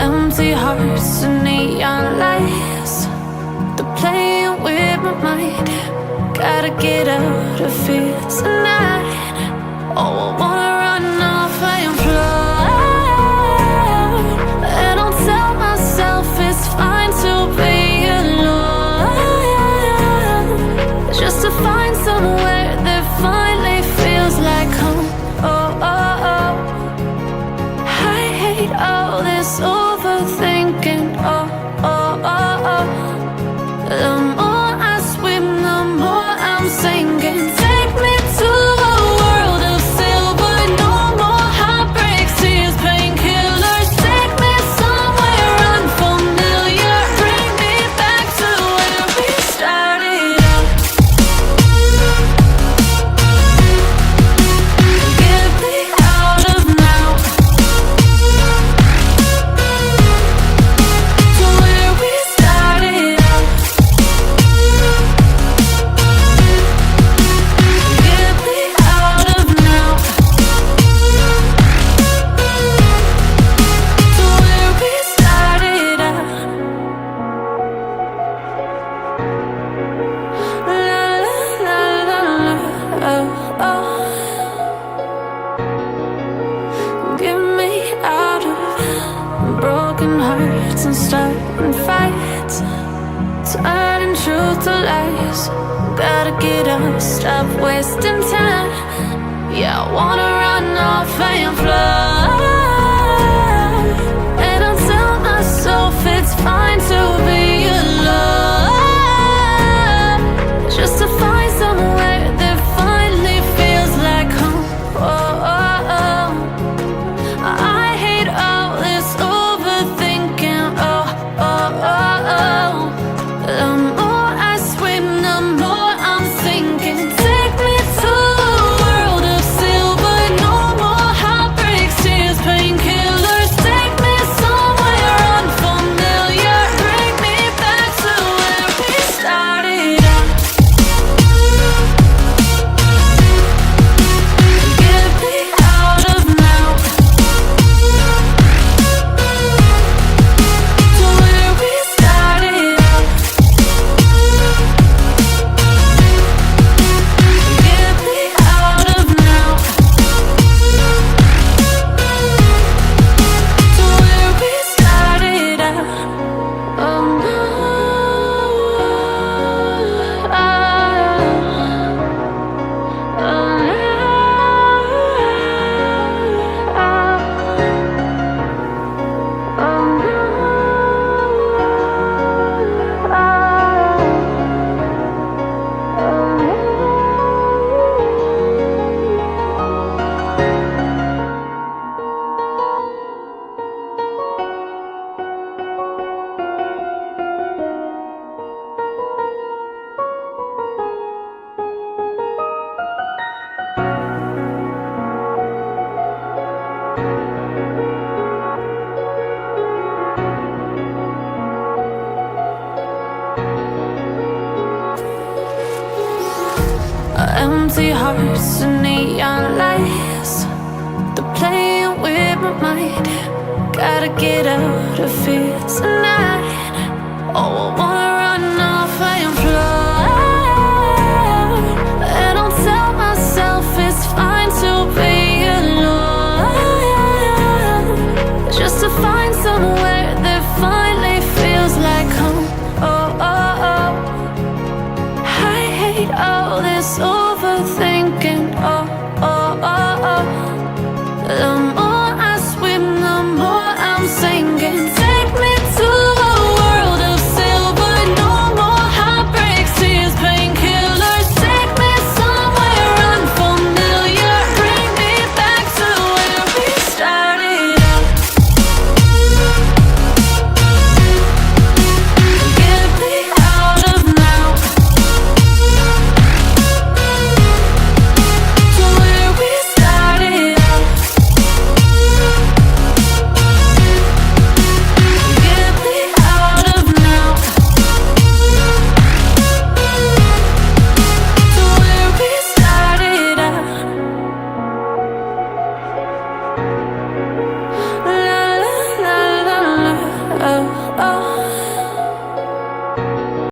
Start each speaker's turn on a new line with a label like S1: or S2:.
S1: Empty hearts and neon lights, they're playing with my mind. Gotta get out of here tonight. Oh, I wanna run off and fly, and I'll tell myself it's fine to be alone, just to find somewhere that finally feels like home. Oh, oh, oh. I hate all this overthinking. Oh, oh, oh, oh. The more I swim, the more I'm sinking. Take me to a world of silver. No more heartbreaks, tears, painkillers. Take me somewhere unfamiliar. Bring me back to where we started out. Get me out of now, to where we started out. Get me out of now, to where we started out. La la la la la, oh, oh. Get me out of broken hearts and starting fights, turning truth to lies. Gotta get up, stop wasting time. Yeah, I wanna run off and fly, and I'll tell myself it's fine to be alone, just to find somewhere that finally feels like home. Oh, oh, oh. I hate all this overthinking. Oh, oh, oh, oh. The more I swim, the more I'm sinking. Take me to a world of silver. No more heartbreaks, tears, painkillers. Take me somewhere unfamiliar. Bring me back to where we started out. Get me out of now, to where we started out. Get me out of now, to where we started out. Oh no, oh, empty hearts and neon lights, they're playing with my mind. Gotta get out of here tonight.